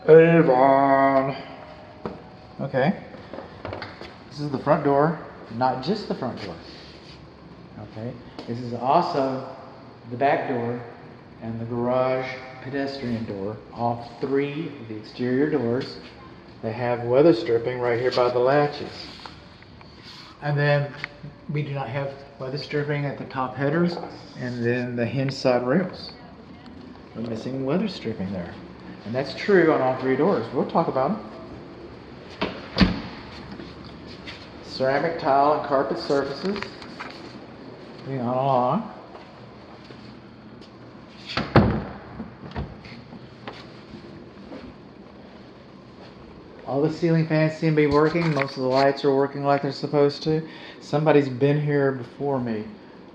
Avon. Okay. This is the front door, not just the front door. Okay. This is also the back door and the garage pedestrian door. All three of the exterior doors. They have weather stripping right here by the latches. And then we do not have weather stripping at the top headers and then the hinge side rails. We're missing weather stripping there. And that's true on all three doors. We'll talk about them. Ceramic tile and carpet surfaces. Moving on along. All the ceiling fans seem to be working. Most of the lights are working like they're supposed to. Somebody's been here before me.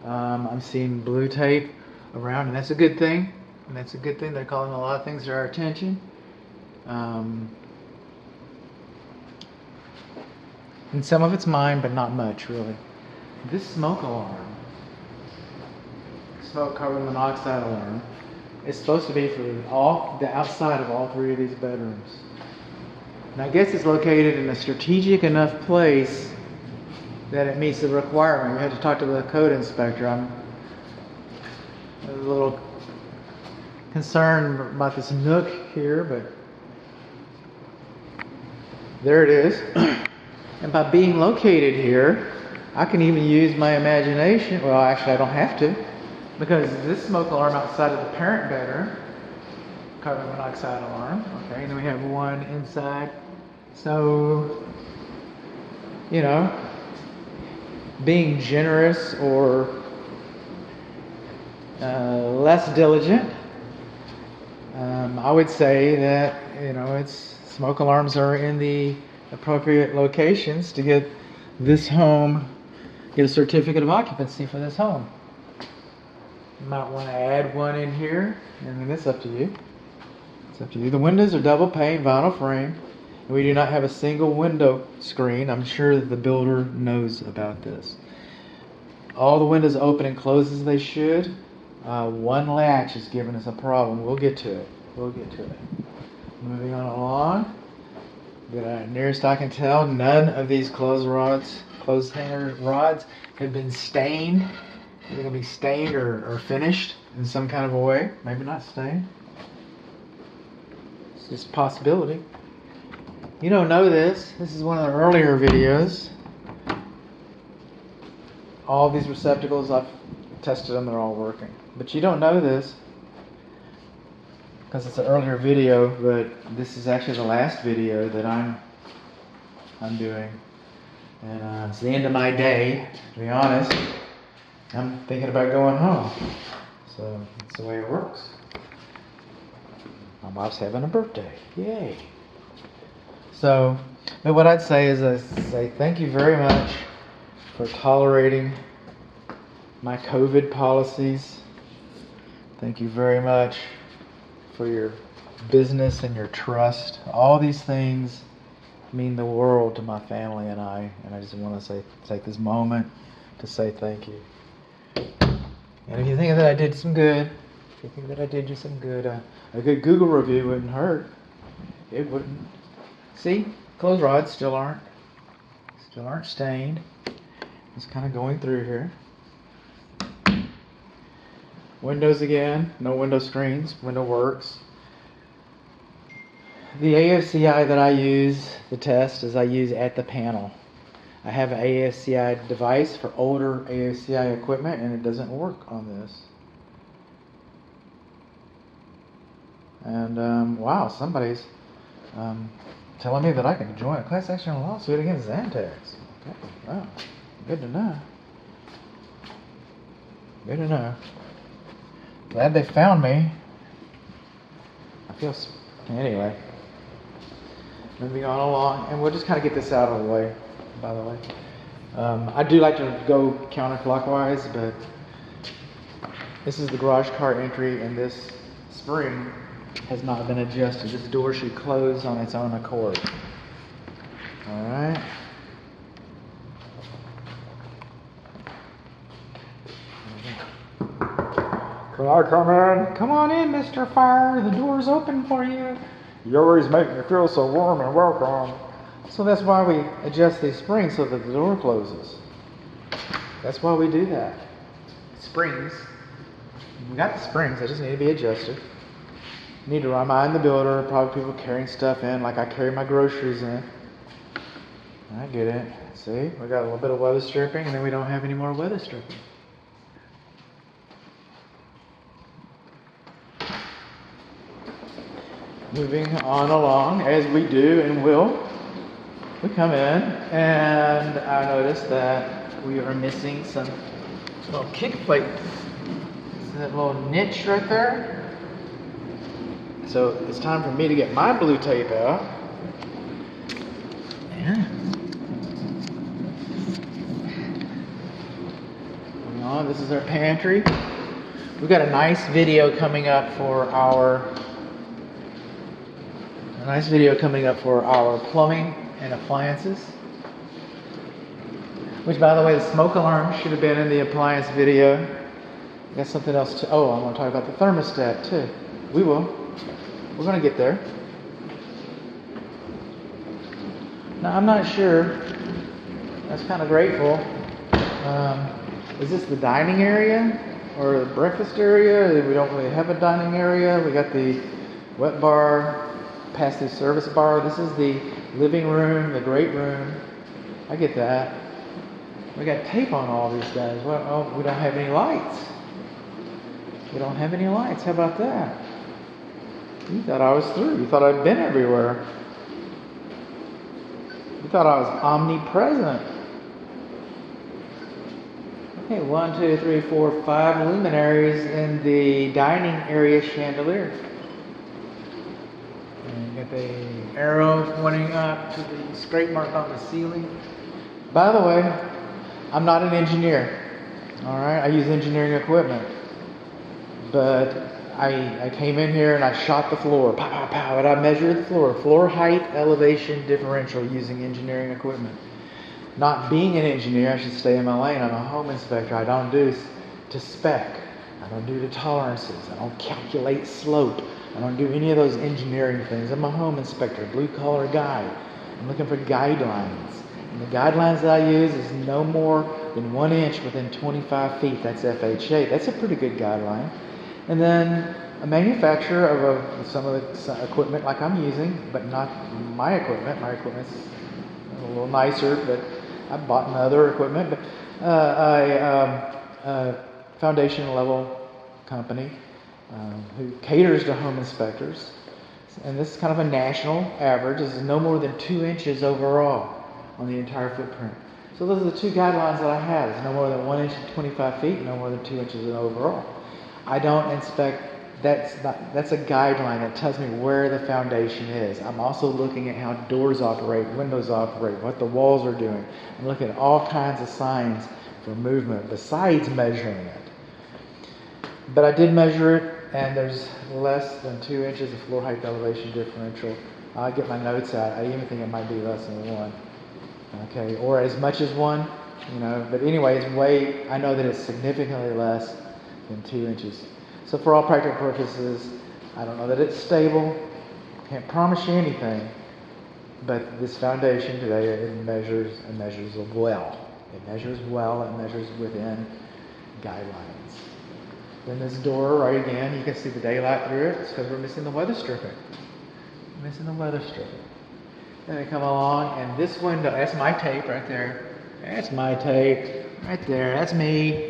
I'm seeing blue tape around, and that's a good thing. And that's a good thing. They're calling a lot of things to our attention. And some of it's mine, but not much, really. This smoke alarm, smoke carbon monoxide alarm, is supposed to be for the outside of all three of these bedrooms. And I guess it's located in a strategic enough place that it meets the requirement. We had to talk to the code inspector. I'm a little concerned about this nook here, but there it is. And by being located here, I can even use my imagination. Well, actually, I don't have to, because this smoke alarm outside of the parent bedroom, carbon monoxide alarm. Okay, and then we have one inside. So, you know, being generous or less diligent, I would say that, you know, it's smoke alarms are in the appropriate locations to get this home, get a certificate of occupancy for this home. You might want to add one in here, and then it's up to you. It's up to you. The windows are double pane vinyl frame, and we do not have a single window screen. I'm sure that the builder knows about this. All the windows open and close as they should. One latch is giving us a problem. We'll get to it. We'll get to it. Moving on along. Nearest I can tell, none of these clothes hanger rods have been stained. They're going to be stained or finished in some kind of a way. Maybe not stained. It's just a possibility. You don't know this. This is one of the earlier videos. All these receptacles, I've tested them, they're all working. But you don't know this because it's an earlier video, but this is actually the last video that I'm doing. And it's the end of my day, to be honest. I'm thinking about going home. So that's the way it works. My wife's having a birthday. Yay. So, but what I'd say is I say thank you very much for tolerating my COVID policies. Thank you very much for your business and your trust. All these things mean the world to my family and I just want to take this moment to say thank you. And if you think that I did some good, if you think that I did you some good, a good Google review wouldn't hurt. It wouldn't. See, clothes rods still aren't stained. Just kind of going through here. Windows again, no window screens, window works. The AFCI that I use, the test, is I use at the panel. I have an AFCI device for older AFCI equipment and it doesn't work on this. And wow, somebody's telling me that I can join a class action lawsuit against Zantax. Okay, wow, good to know. Good to know. Glad they found me. I feel anyway. Moving on along, and we'll just kind of get this out of the way. By the way, I do like to go counterclockwise, but this is the garage car entry, and this spring has not been adjusted. This door should close on its own accord. All right. Can I come in? Come on in, Mr. Fire. The door's open for you. You always make me feel so warm and welcome. So that's why we adjust these springs so that the door closes. That's why we do that. Springs. We got the springs, they just need to be adjusted. Need to remind the builder, probably people carrying stuff in, like I carry my groceries in. I get it. See, we got a little bit of weather stripping, and then we don't have any more weather stripping. Moving on along, as we do and will, we come in, and I notice that we are missing some little kick plate. That little niche right there. So it's time for me to get my blue tape out. Yeah. Moving on, this is our pantry. We've got a nice video coming up for our plumbing and appliances. Which, by the way, the smoke alarm should have been in the appliance video. Got something else to. Oh, I'm going to talk about the thermostat too. We will. We're going to get there. Now, I'm not sure. That's kind of grateful. Is this the dining area or the breakfast area? We don't really have a dining area. We got the wet bar, past the service bar. This is the living room, the great room. I get that. We got tape on all these guys. Well, oh, we don't have any lights. We don't have any lights. How about that? You thought I was through. You thought I'd been everywhere. You thought I was omnipresent. Okay, 1, 2, 3, 4, 5 luminaries in the dining area chandelier. And you got the arrow pointing up to the scrape mark on the ceiling. By the way, I'm not an engineer. Alright, I use engineering equipment. But I came in here and I shot the floor, pow, pow, pow, and I measured the floor height, elevation, differential using engineering equipment. Not being an engineer, I should stay in my lane. I'm a home inspector. I don't do to spec. I don't do the tolerances. I don't calculate slope. I don't do any of those engineering things. I'm a home inspector, blue collar guy. I'm looking for guidelines. And the guidelines that I use is no more than 1 inch within 25 feet. That's FHA. That's a pretty good guideline. And then a manufacturer of some of the equipment like I'm using, but not my equipment. My equipment's a little nicer, but I bought other equipment. But a foundation level company who caters to home inspectors. And this is kind of a national average. This is no more than 2 inches overall on the entire footprint. So those are the two guidelines that I have. It's no more than 1 inch and 25 feet, no more than 2 inches overall. I don't inspect, that's a guideline that tells me where the foundation is. I'm also looking at how doors operate, windows operate, what the walls are doing. I'm looking at all kinds of signs for movement besides measuring it. But I did measure it, and there's less than 2 inches of floor height elevation differential. I'll get my notes out. I even think it might be less than 1. Okay, or as much as 1, but anyway, I know that it's significantly less than 2 inches. So for all practical purposes, I don't know that it's stable. Can't promise you anything. But this foundation today, it measures well. It measures well. It measures within guidelines. Then this door, right again, you can see the daylight through it. It's because we're missing the weather stripping. Then I come along, and this window, that's my tape right there. That's my tape right there. That's me.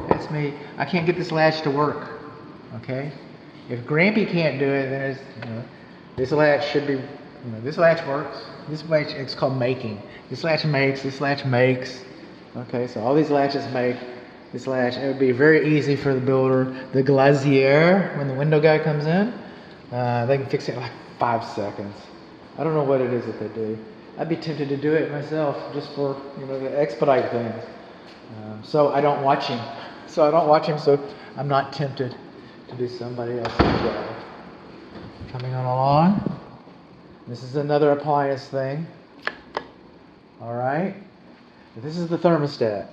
That's me. I can't get this latch to work. Okay? If Grampy can't do it, then this latch should be, this latch works. This latch, it's called making. This latch makes. Okay, so all these latches make this latch. It would be very easy for the builder, the glazier, when the window guy comes in, they can fix it in like 5 seconds. I don't know what it is that they do. I'd be tempted to do it myself just for, to expedite things. So I don't watch him. So I'm not tempted to do somebody else's job. Coming on along. This is another appliance thing. All right. This is the thermostat.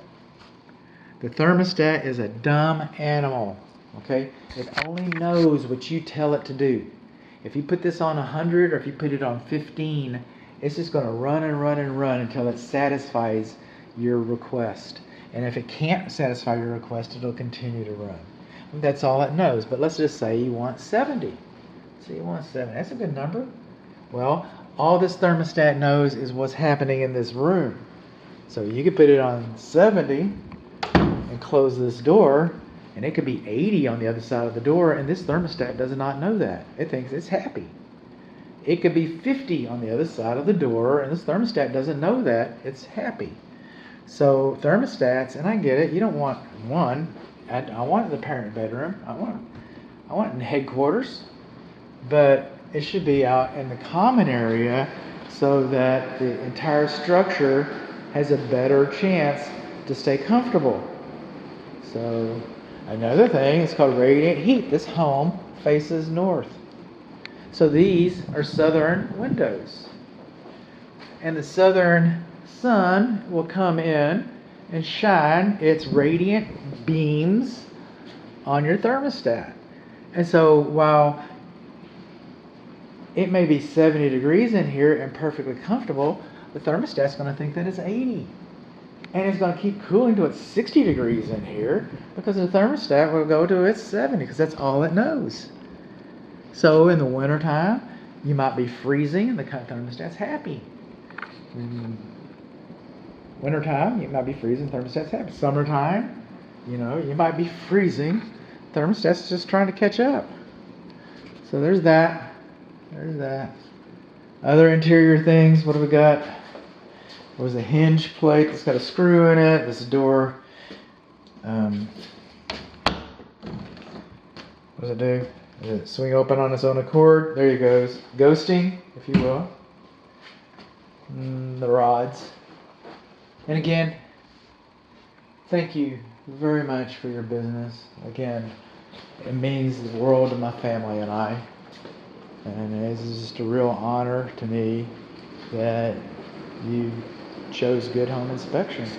The thermostat is a dumb animal. Okay? It only knows what you tell it to do. If you put this on 100 or if you put it on 15, it's just going to run and run and run until it satisfies your request. And if it can't satisfy your request, it'll continue to run. That's all it knows. But let's just say you want 70. So you want 70. That's a good number. Well, all this thermostat knows is what's happening in this room. So you could put it on 70 and close this door, and it could be 80 on the other side of the door, and this thermostat does not know that. It thinks it's happy. It could be 50 on the other side of the door, and this thermostat doesn't know that. It's happy. So thermostats, and I get it, you don't want one. I want it in the parent bedroom. I want it in headquarters. But it should be out in the common area so that the entire structure has a better chance to stay comfortable. So another thing is called radiant heat. This home faces north. So these are southern windows. And the southern sun will come in and shine its radiant beams on your thermostat. And so while it may be 70 degrees in here and perfectly comfortable, the thermostat's going to think that it's 80. And it's going to keep cooling to its 60 degrees in here because the thermostat will go to its 70 because that's all it knows. So in the wintertime, you might be freezing and the thermostat's happy. In wintertime, you might be freezing, thermostat's happy. Summertime, you might be freezing, thermostat's just trying to catch up. So there's that. There's that. Other interior things, what do we got? There's a hinge plate that's got a screw in it. This door, what does it do? Does it swing open on its own accord? There you go. Ghosting, if you will. The rods. And again, thank you very much for your business. Again, it means the world to my family and I. And it is just a real honor to me that you chose Good Home Inspection.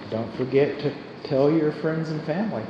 Don't forget to tell your friends and family.